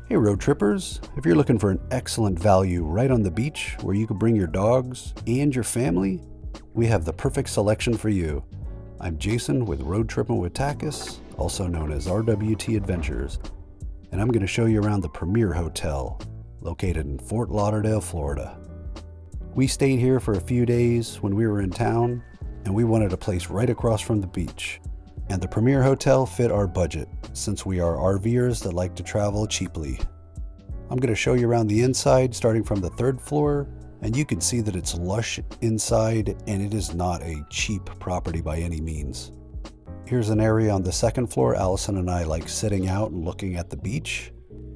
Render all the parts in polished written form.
Hey road trippers, if you're looking for an excellent value right on the beach where you can bring your dogs and your family, we have the perfect selection for you. I'm Jason with Road Trippin' with Takis, also known as RWT Adventures, and I'm going to show you around the Premier Hotel, located in Fort Lauderdale, Florida. We stayed here for a few days when we were in town, and we wanted a place right across from the beach. And the Premier Hotel fit our budget, since we are RVers that like to travel cheaply. I'm going to show you around the inside, starting from the 3rd floor, and you can see that it's lush inside, and it is not a cheap property by any means. Here's an area on the 2nd floor. Allison and I like sitting out and looking at the beach.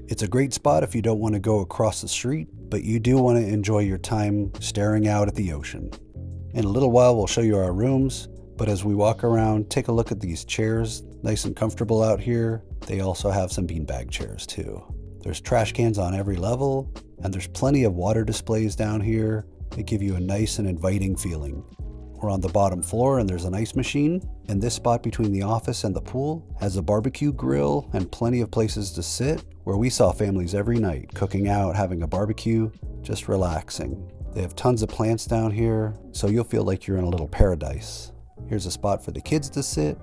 It's a great spot if you don't want to go across the street, but you do want to enjoy your time staring out at the ocean. In a little while, we'll show you our rooms. But as we walk around, take a look at these chairs, nice and comfortable out here. They also have some beanbag chairs too. There's trash cans on every level, and there's plenty of water displays down here that give you a nice and inviting feeling. We're on the bottom floor and there's an ice machine, and this spot between the office and the pool has a barbecue grill and plenty of places to sit, where we saw families every night cooking out, having a barbecue, just relaxing. They have tons of plants down here, so you'll feel like you're in a little paradise. Here's a spot for the kids to sit,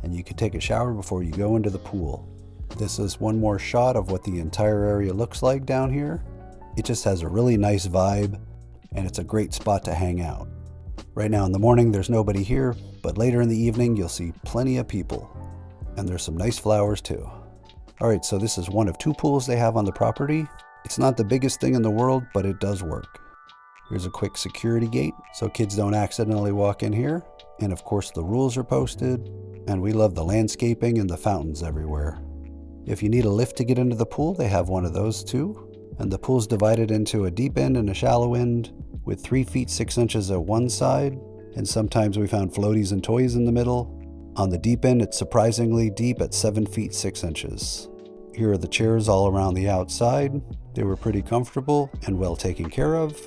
and you can take a shower before you go into the pool. This is one more shot of what the entire area looks like down here. It just has a really nice vibe, and it's a great spot to hang out. Right now in the morning, there's nobody here, but later in the evening, you'll see plenty of people. And there's some nice flowers too. All right, so this is one of 2 pools they have on the property. It's not the biggest thing in the world, but it does work. Here's a quick security gate, so kids don't accidentally walk in here. And of course the rules are posted, and we love the landscaping and the fountains everywhere. If you need a lift to get into the pool, they have one of those too. And the pool's divided into a deep end and a shallow end, with 3 feet 6 inches at one side, and sometimes we found floaties and toys in the middle. On the deep end, it's surprisingly deep at 7 feet 6 inches. Here are the chairs all around the outside. They were pretty comfortable and well taken care of,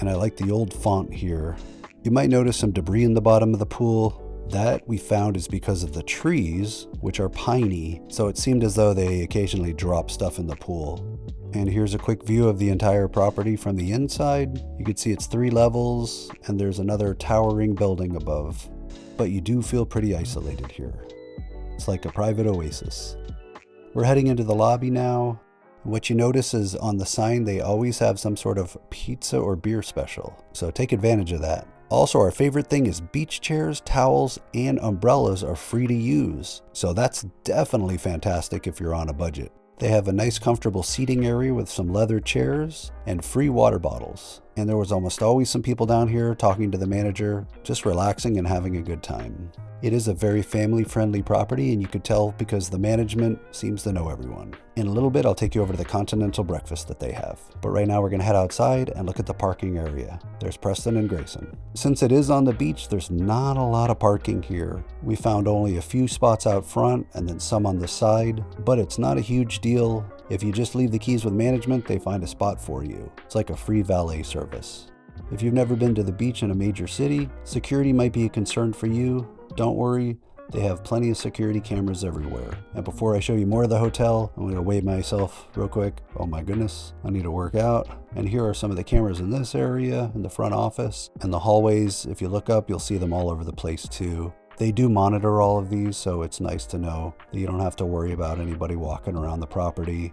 and I like the old font here. You might notice some debris in the bottom of the pool. That we found is because of the trees, which are piney, so it seemed as though they occasionally drop stuff in the pool. And here's a quick view of the entire property from the inside. You can see it's 3 levels, and there's another towering building above. But you do feel pretty isolated here. It's like a private oasis. We're heading into the lobby now. What you notice is on the sign, they always have some sort of pizza or beer special, so take advantage of that. Also, our favorite thing is beach chairs, towels, and umbrellas are free to use, so that's definitely fantastic if you're on a budget. They have a nice comfortable seating area with some leather chairs and free water bottles. And there was almost always some people down here talking to the manager, just relaxing and having a good time. It is a very family-friendly property, and you could tell because the management seems to know everyone. In a little bit, I'll take you over to the continental breakfast that they have. But right now, we're going to head outside and look at the parking area. There's Preston and Grayson. Since it is on the beach, there's not a lot of parking here. We found only a few spots out front and then some on the side, but it's not a huge deal. If you just leave the keys with management, they find a spot for you. It's like a free valet service. If you've never been to the beach in a major city, security might be a concern for you. Don't worry, they have plenty of security cameras everywhere. And before I show you more of the hotel, I'm going to weigh myself real quick. Oh my goodness, I need to work out. And here are some of the cameras in this area, in the front office. And the hallways, if you look up, you'll see them all over the place too. They do monitor all of these, so it's nice to know that you don't have to worry about anybody walking around the property.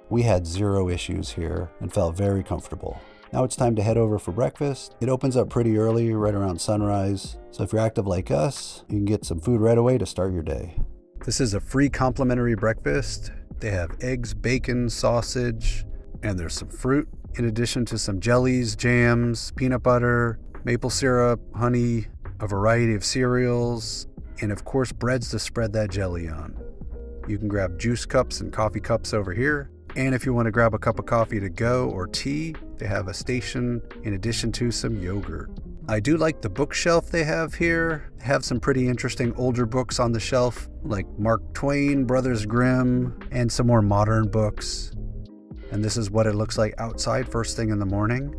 We had 0 issues here and felt very comfortable. Now it's time to head over for breakfast. It opens up pretty early, right around sunrise. So if you're active like us, you can get some food right away to start your day. This is a free complimentary breakfast. They have eggs, bacon, sausage, and there's some fruit, in addition to some jellies, jams, peanut butter, maple syrup, honey, a variety of cereals, and of course breads to spread that jelly on. You can grab juice cups and coffee cups over here. And if you want to grab a cup of coffee to go or tea, they have a station in addition to some yogurt. I do like the bookshelf they have here. They have some pretty interesting older books on the shelf, like Mark Twain, Brothers Grimm, and some more modern books. And this is what it looks like outside first thing in the morning.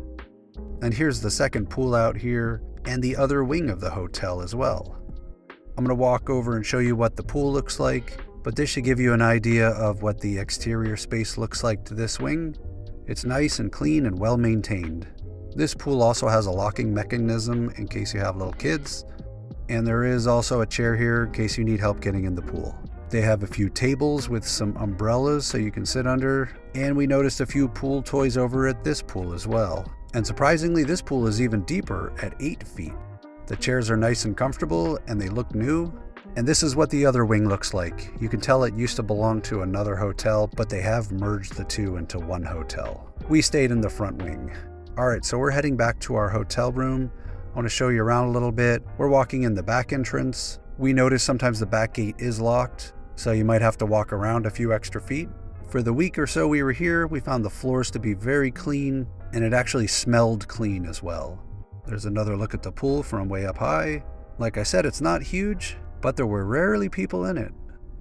And here's the second pool out here and the other wing of the hotel as well. I'm going to walk over and show you what the pool looks like. but this should give you an idea of what the exterior space looks like to this wing. It's nice and clean and well maintained. This pool also has a locking mechanism in case you have little kids, and there is also a chair here in case you need help getting in the pool. They have a few tables with some umbrellas so you can sit under, and we noticed a few pool toys over at this pool as well. And surprisingly, this pool is even deeper at 8 feet. The chairs are nice and comfortable and they look new. And this is what the other wing looks like. You can tell it used to belong to another hotel, but they have merged the two into one hotel. We stayed in the front wing. Alright, so we're heading back to our hotel room. I want to show you around a little bit. We're walking in the back entrance. We notice sometimes the back gate is locked, so you might have to walk around a few extra feet. For the week or so we were here, we found the floors to be very clean, and it actually smelled clean as well. There's another look at the pool from way up high. Like I said, it's not huge, but there were rarely people in it.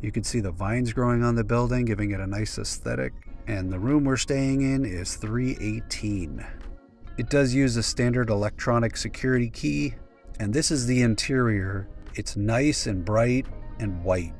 You can see the vines growing on the building, giving it a nice aesthetic. And the room we're staying in is 318. It does use a standard electronic security key, and this is the interior. It's nice and bright and white.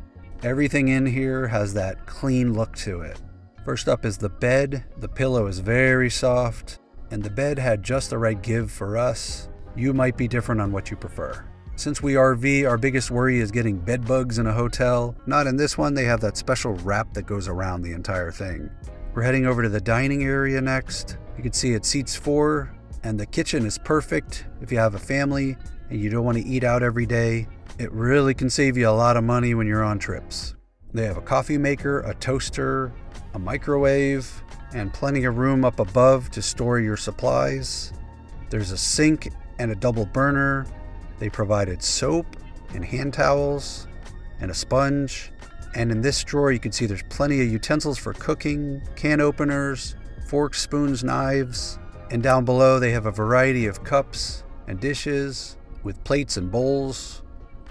Everything in here has that clean look to it. First up is the bed. The pillow is very soft, and the bed had just the right give for us. You might be different on what you prefer. Since we RV, our biggest worry is getting bed bugs in a hotel. Not in this one, they have that special wrap that goes around the entire thing. We're heading over to the dining area next. You can see it seats 4, and the kitchen is perfect if you have a family and you don't want to eat out every day. It really can save you a lot of money when you're on trips. They have a coffee maker, a toaster, a microwave, and plenty of room up above to store your supplies. There's a sink and a double burner. They provided soap and hand towels and a sponge. And in this drawer, you can see there's plenty of utensils for cooking, can openers, forks, spoons, knives. And down below, they have a variety of cups and dishes with plates and bowls.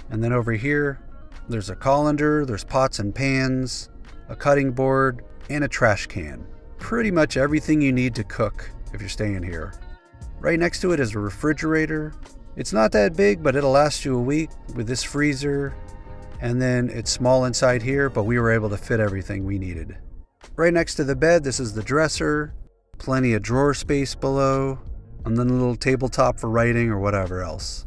And then over here, there's a colander, there's pots and pans, a cutting board, and a trash can. Pretty much everything you need to cook if you're staying here. Right next to it is a refrigerator. It's not that big, but it'll last you a week with this freezer. And then it's small inside here, but we were able to fit everything we needed. Right next to the bed, this is the dresser. Plenty of drawer space below, and then a little tabletop for writing or whatever else.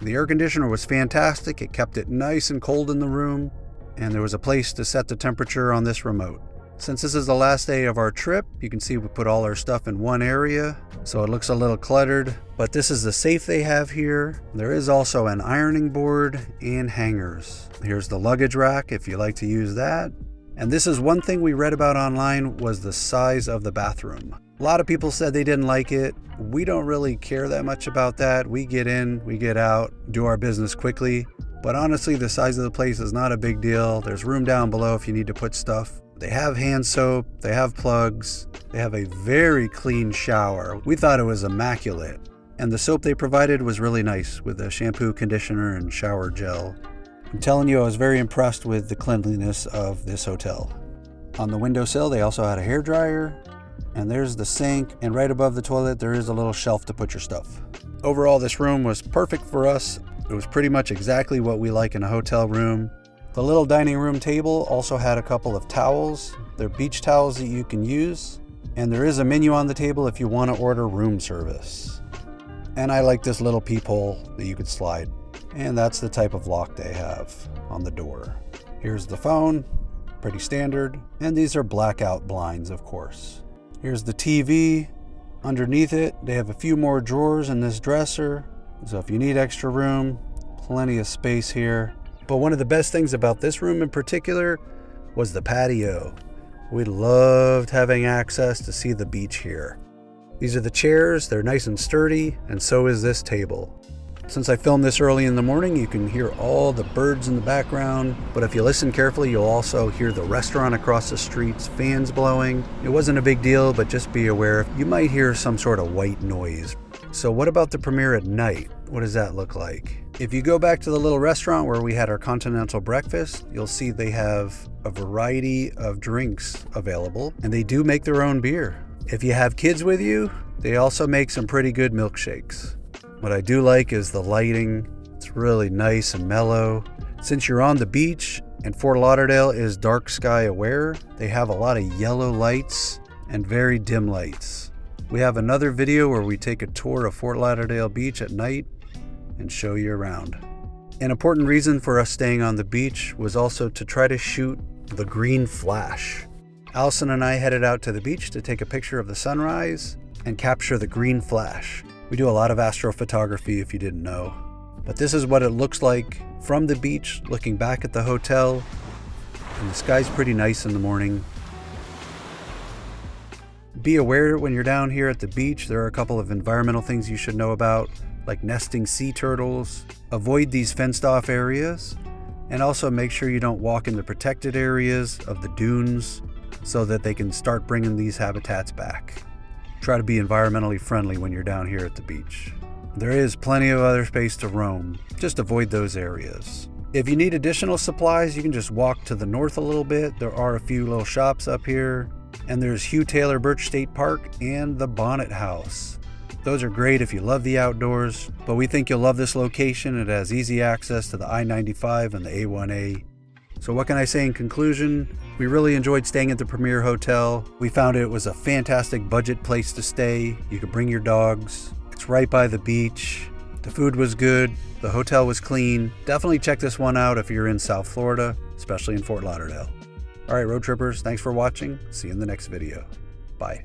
The air conditioner was fantastic. It kept it nice and cold in the room, and there was a place to set the temperature on this remote. Since this is the last day of our trip, you can see we put all our stuff in one area, so it looks a little cluttered, but this is the safe they have here. There is also an ironing board and hangers. Here's the luggage rack if you like to use that. And this is one thing we read about online was the size of the bathroom. A lot of people said they didn't like it. We don't really care that much about that. We get in, we get out, do our business quickly. But honestly, the size of the place is not a big deal. There's room down below if you need to put stuff. They have hand soap, they have plugs, they have a very clean shower. We thought it was immaculate. And the soap they provided was really nice with the shampoo, conditioner, and shower gel. I'm telling you, I was very impressed with the cleanliness of this hotel. On the windowsill, they also had a hairdryer, and there's the sink, and right above the toilet, there is a little shelf to put your stuff. Overall, this room was perfect for us. It was pretty much exactly what we like in a hotel room. The little dining room table also had a couple of towels. They're beach towels that you can use, and there is a menu on the table if you want to order room service. And I like this little peephole that you could slide. And that's the type of lock they have on the door. Here's the phone, pretty standard. And these are blackout blinds, of course. Here's the TV. Underneath it, they have a few more drawers in this dresser. So if you need extra room, plenty of space here. But one of the best things about this room in particular was the patio. We loved having access to see the beach here. These are the chairs, they're nice and sturdy, and so is this table. Since I filmed this early in the morning, you can hear all the birds in the background, but if you listen carefully, you'll also hear the restaurant across the street's fans blowing. It wasn't a big deal, but just be aware, you might hear some sort of white noise. So what about the premiere at night? What does that look like? If you go back to the little restaurant where we had our continental breakfast, you'll see they have a variety of drinks available, and they do make their own beer. If you have kids with you, they also make some pretty good milkshakes. What I do like is the lighting. It's really nice and mellow. Since you're on the beach, And Fort Lauderdale is dark sky aware. They have a lot of yellow lights and very dim lights. We have another video where we take a tour of Fort Lauderdale Beach at night and show you around. An important reason for us staying on the beach was also to try to shoot the green flash. Allison and I headed out to the beach to take a picture of the sunrise and capture the green flash. We do a lot of astrophotography if you didn't know. But this is what it looks like from the beach looking back at the hotel. And the sky's pretty nice in the morning. Be aware when you're down here at the beach, there are a couple of environmental things you should know about, like nesting sea turtles. Avoid these fenced off areas, and also make sure you don't walk in the protected areas of the dunes so that they can start bringing these habitats back. Try to be environmentally friendly when you're down here at the beach. There is plenty of other space to roam, just avoid those areas. If you need additional supplies, you can just walk to the north a little bit. There are a few little shops up here, and there's Hugh Taylor Birch State Park and the Bonnet House. Those are great if you love the outdoors, but we think you'll love this location. It has easy access to the I-95 and the A1A. So what can I say in conclusion? We really enjoyed staying at the Premier Hotel. We found it was a fantastic budget place to stay. You could bring your dogs. It's right by the beach. The food was good. The hotel was clean. Definitely check this one out if you're in South Florida, especially in Fort Lauderdale. All right, road trippers, thanks for watching. See you in the next video. Bye.